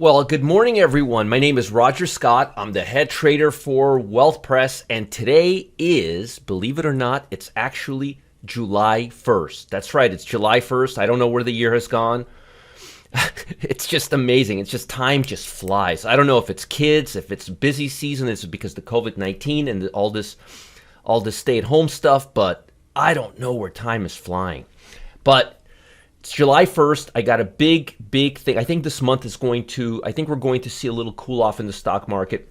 Well, good morning, everyone. My name is Roger Scott. I'm the head trader for Wealth Press, and today is, believe it or not, it's actually July 1st. That's right, it's July 1st. I don't know where the year has gone. It's just amazing. It's just time just flies. I don't know if it's kids, if it's busy season, it's because of the COVID-19 and all this stay-at-home stuff, but I don't know where time is flying. But it's July 1st. I got a big thing. I think this month is we're going to see a little cool off in the stock market.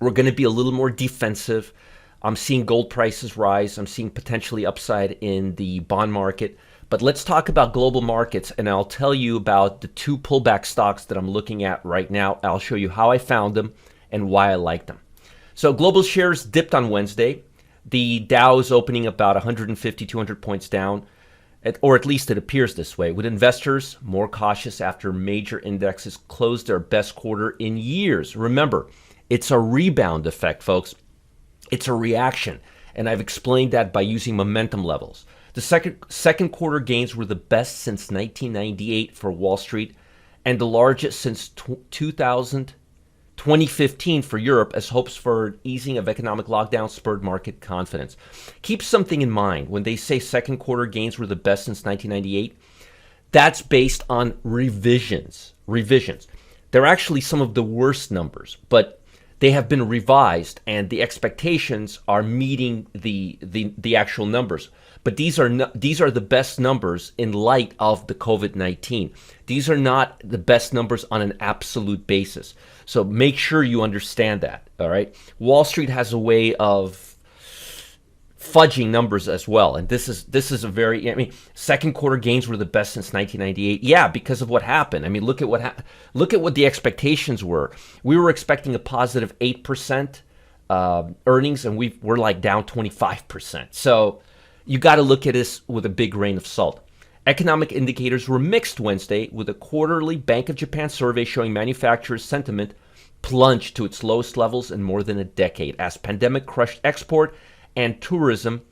We're going to be a little more defensive. I'm seeing gold prices rise. I'm seeing potentially upside in the bond market. But let's talk about global markets, and I'll tell you about the two pullback stocks that I'm looking at right now. I'll show you how I found them and why I like them. So global shares dipped on Wednesday. The Dow is opening about 150, 200 points down, or at least it appears this way, with investors more cautious after major indexes closed their best quarter in years. Remember, it's a rebound effect, folks. It's a reaction, and I've explained that by using momentum levels. The second quarter gains were the best since 1998 for Wall Street and the largest since 2015 for Europe, as hopes for easing of economic lockdown spurred market confidence. Keep something in mind. When they say second quarter gains were the best since 1998, that's based on revisions. They're actually some of the worst numbers, but they have been revised, and the expectations are meeting the actual numbers. But these are the best numbers in light of the COVID-19. These are not the best numbers on an absolute basis. So make sure you understand that, all right? Wall Street has a way of fudging numbers as well. And this is a very, second quarter gains were the best since 1998. Yeah, because of what happened. Look at what the expectations were. We were expecting a positive 8% earnings, and we're like down 25%. So you got to look at this with a big grain of salt. Economic indicators were mixed Wednesday, with a quarterly Bank of Japan survey showing manufacturers' sentiment plunged to its lowest levels in more than a decade as pandemic crushed export and tourism,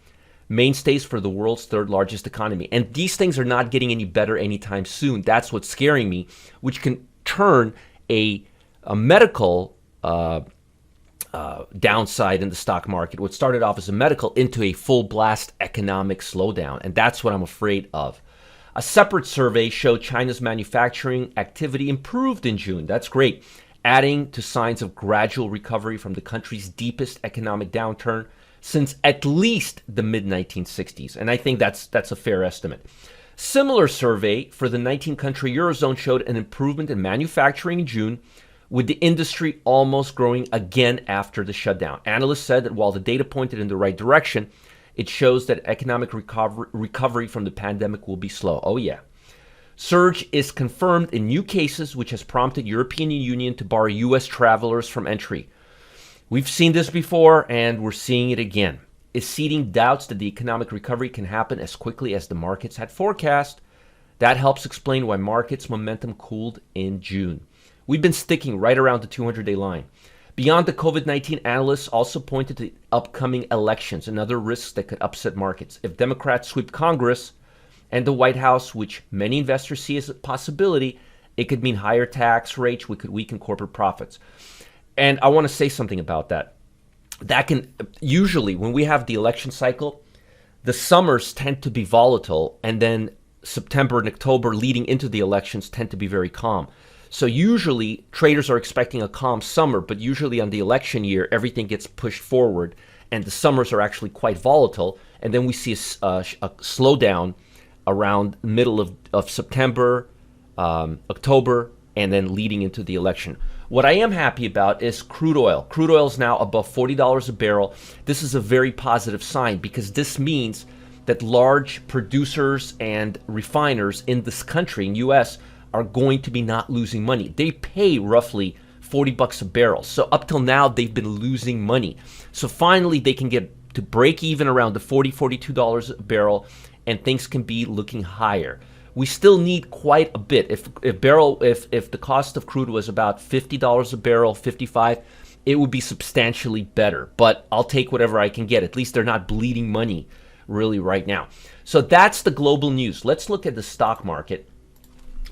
mainstays for the world's third largest economy. And these things are not getting any better anytime soon. That's what's scaring me, which can turn a medical downside in the stock market, what started off as a medical, into a full blast economic slowdown. And that's what I'm afraid of. A separate survey showed China's manufacturing activity improved in June. That's great, adding to signs of gradual recovery from the country's deepest economic downturn since at least the mid-1960s. And I think that's a fair estimate. Similar survey for the 19-country Eurozone showed an improvement in manufacturing in June, with the industry almost growing again after the shutdown. Analysts said that while the data pointed in the right direction, it shows that economic recovery from the pandemic will be slow. Oh yeah. Surge is confirmed in new cases, which has prompted European Union to bar U.S. travelers from entry. We've seen this before, and we're seeing it again. Is seeding doubts that the economic recovery can happen as quickly as the markets had forecast. That helps explain why markets momentum cooled in June. We've been sticking right around the 200-day line. Beyond the COVID-19, analysts also pointed to upcoming elections and other risks that could upset markets. If Democrats sweep Congress and the White House, which many investors see as a possibility, it could mean higher tax rates, which could weaken corporate profits. And I want to say something about that. That can usually, when we have the election cycle, the summers tend to be volatile, and then September and October leading into the elections tend to be very calm. So usually traders are expecting a calm summer, but usually on the election year, everything gets pushed forward and the summers are actually quite volatile. And then we see a slowdown around middle of September, October, and then leading into the election. What I am happy about is crude oil. Crude oil is now above $40 a barrel. This is a very positive sign because this means that large producers and refiners in this country, in U.S., are going to be not losing money. They pay roughly $40 a barrel. So up till now, they've been losing money. So finally, they can get to break even around the $40, $42 a barrel, and things can be looking higher. We still need quite a bit. If the cost of crude was about $50 a barrel, 55, it would be substantially better. But I'll take whatever I can get. At least they're not bleeding money really right now. So that's the global news. Let's look at the stock market.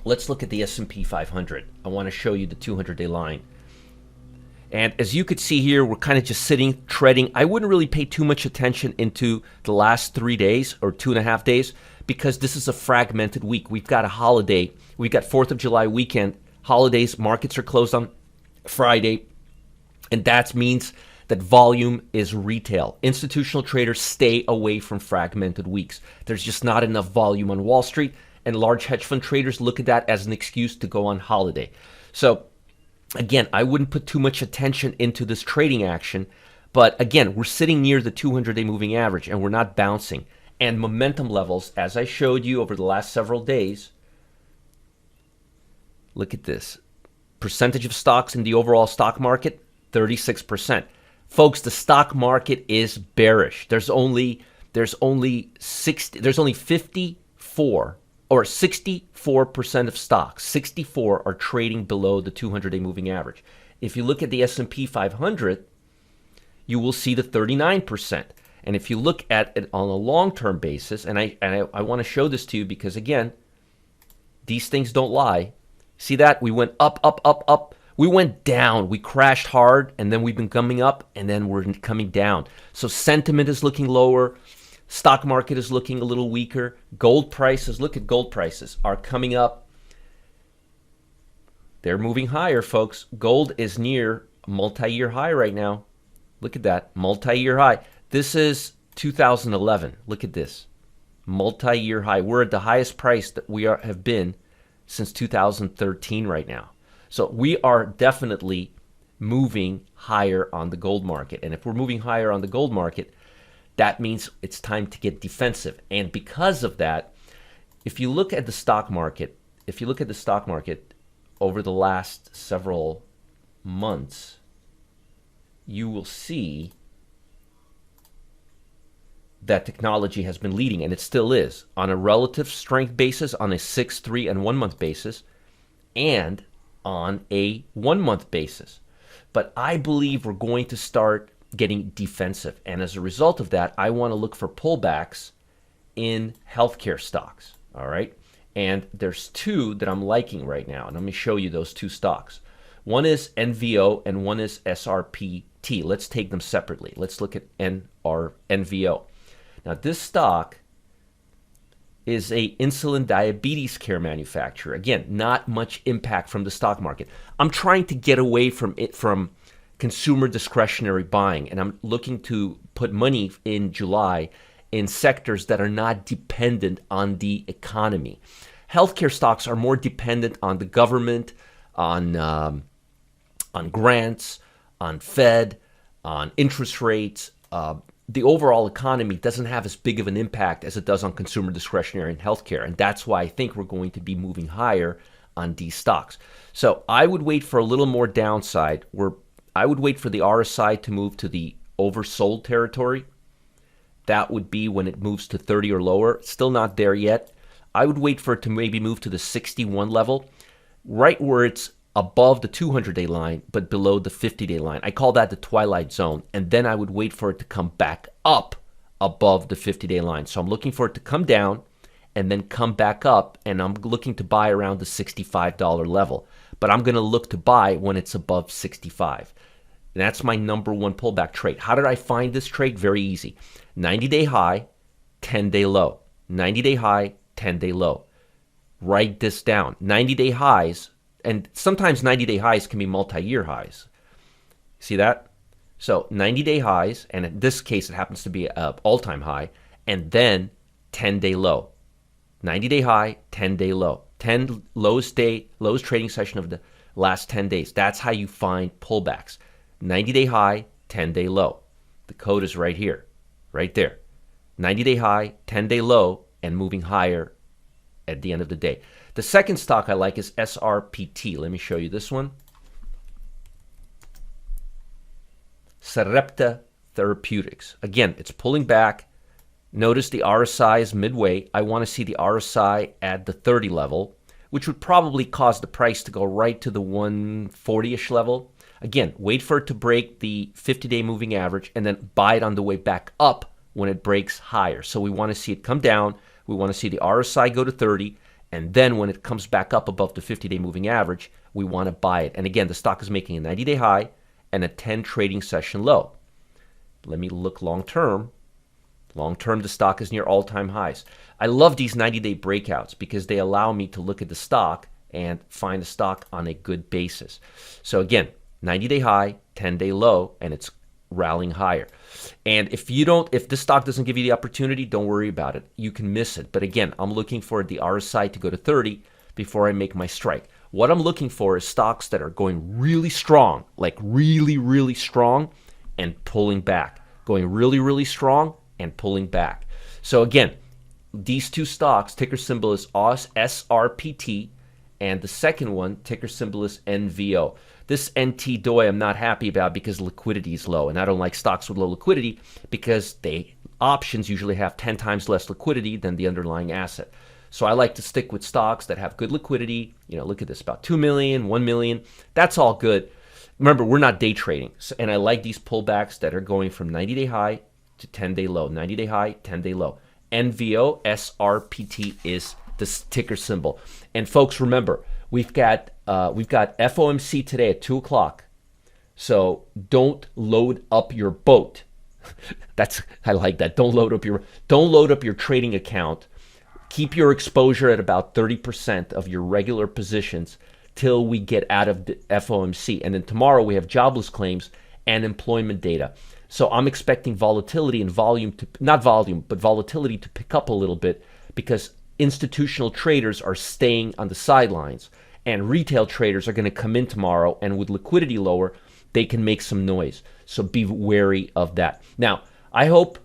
Let's look at the S&P 500. I want to show you the 200-day line. And as you could see here, we're kind of just sitting, treading. I wouldn't really pay too much attention into the last 3 days or 2.5 days because this is a fragmented week. We've got a holiday. We've got 4th of July weekend, holidays, markets are closed on Friday, and that means that volume is retail. Institutional traders stay away from fragmented weeks. There's just not enough volume on Wall Street, and large hedge fund traders look at that as an excuse to go on holiday. So again, I wouldn't put too much attention into this trading action, but again, we're sitting near the 200-day moving average and we're not bouncing. And momentum levels, as I showed you over the last several days, look at this. Percentage of stocks in the overall stock market, 36%. Folks, the stock market is bearish. There's only 54 or 64% of stocks, 64 are trading below the 200-day moving average. If you look at the S&P 500, you will see the 39%. And if you look at it on a long-term basis, and I want to show this to you because, again, these things don't lie. See that? We went up, up, up, up. We went down. We crashed hard, and then we've been coming up, and then we're coming down. So sentiment is looking lower. Stock market is looking a little weaker. Gold prices, look at gold prices, are coming up. They're moving higher, folks. Gold is near a multi-year high right now. Look at that, multi-year high. This is 2011. Look at this, multi-year high. We're at the highest price that we have been since 2013 right now. So we are definitely moving higher on the gold market. And if we're moving higher on the gold market, that means it's time to get defensive. And because of that, if you look at the stock market, over the last several months, you will see that technology has been leading, and it still is, on a relative strength basis, on a 6, 3, and 1 month basis, and on a 1 month basis. But I believe we're going to start getting defensive. And as a result of that, I want to look for pullbacks in healthcare stocks. All right. And there's two that I'm liking right now. And let me show you those two stocks. One is NVO and one is Srpt. Let's take them separately. Let's look at NVO. Now, this stock is a insulin diabetes care manufacturer. Again, not much impact from the stock market. I'm trying to get away from it, from consumer discretionary buying, and I'm looking to put money in July in sectors that are not dependent on the economy. Healthcare stocks are more dependent on the government, on grants, on Fed, on interest rates. The overall economy doesn't have as big of an impact as it does on consumer discretionary and healthcare, and that's why I think we're going to be moving higher on these stocks. So I would wait for a little more downside. I would wait for the RSI to move to the oversold territory. That would be when it moves to 30 or lower. Still not there yet. I would wait for it to maybe move to the 61 level, right where it's above the 200-day line, but below the 50-day line. I call that the twilight zone. And then I would wait for it to come back up above the 50-day line. So I'm looking for it to come down and then come back up, and I'm looking to buy around the $65 level. But I'm going to look to buy when it's above 65. And that's my number one pullback trade. How did I find this trade? Very easy. 90-day high, 10-day low. 90-day high, 10-day low. Write this down. 90-day highs, and sometimes 90-day highs can be multi-year highs. See that? So 90-day highs, and in this case, it happens to be an all-time high, and then 10-day low. 90-day high, 10-day low. 10 lowest trading session of the last 10 days. That's how you find pullbacks. 90-day high, 10-day low. The code is right here, right there. 90-day high, 10-day low, and moving higher at the end of the day. The second stock I like is Srpt. Let me show you this one. Srpt Therapeutics. Again, it's pulling back. Notice the RSI is midway. I want to see the RSI at the 30 level, which would probably cause the price to go right to the 140-ish level. Again, wait for it to break the 50-day moving average and then buy it on the way back up when it breaks higher. So we want to see it come down. We want to see the RSI go to 30, And then when it comes back up above the 50-day moving average, we want to buy it. And again, the stock is making a 90-day high and a 10 trading session low. Let me look long term. Long term, the stock is near all-time highs. I love these 90-day breakouts because they allow me to look at the stock and find the stock on a good basis. So again, 90-day high, 10-day low, and it's rallying higher. And if this stock doesn't give you the opportunity, don't worry about it. You can miss it. But again, I'm looking for the RSI to go to 30 before I make my strike. What I'm looking for is stocks that are going really strong, like really, really strong, and pulling back. Going really, really strong and pulling back. So again, these two stocks, ticker symbol is SRPT, and the second one, ticker symbol is NVO. This NT DOI I'm not happy about because liquidity is low, and I don't like stocks with low liquidity because options usually have 10 times less liquidity than the underlying asset. So I like to stick with stocks that have good liquidity. Look at this, about 2 million, 1 million. That's all good. Remember, we're not day trading, and I like these pullbacks that are going from 90-day high to 10-day low. 90-day high, 10-day low. NVO, SRPT is the ticker symbol. And folks, remember, we've got FOMC today at 2 o'clock. So don't load up your boat. I like that. Don't load up your trading account. Keep your exposure at about 30% of your regular positions till we get out of the FOMC. And then tomorrow we have jobless claims and employment data. So I'm expecting volatility and volatility to pick up a little bit because institutional traders are staying on the sidelines and retail traders are going to come in tomorrow, and with liquidity lower, they can make some noise. So be wary of that. Now, I hope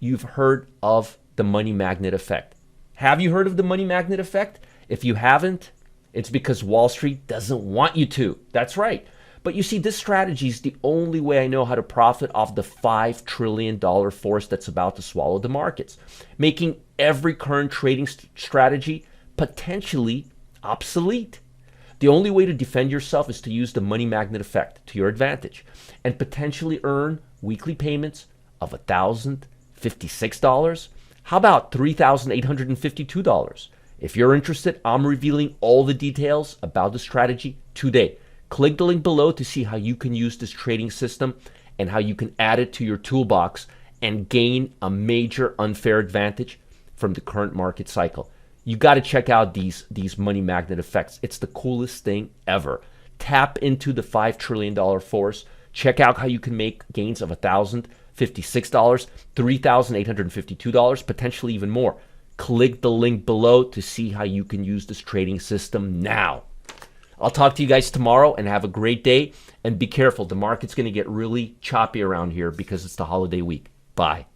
you've heard of the money magnet effect. Have you heard of the money magnet effect? If you haven't, it's because Wall Street doesn't want you to. That's right. But you see, this strategy is the only way I know how to profit off the $5 trillion force that's about to swallow the markets, making every current trading strategy potentially obsolete. The only way to defend yourself is to use the money magnet effect to your advantage and potentially earn weekly payments of $1,056. How about $3,852? If you're interested, I'm revealing all the details about the strategy today. Click the link below to see how you can use this trading system and how you can add it to your toolbox and gain a major unfair advantage from the current market cycle. You got to check out these money magnet effects. It's the coolest thing ever. Tap into the $5 trillion force. Check out how you can make gains of $1,056, $3,852, potentially even more. Click the link below to see how you can use this trading system now. I'll talk to you guys tomorrow and have a great day. And be careful. The market's going to get really choppy around here because it's the holiday week. Bye.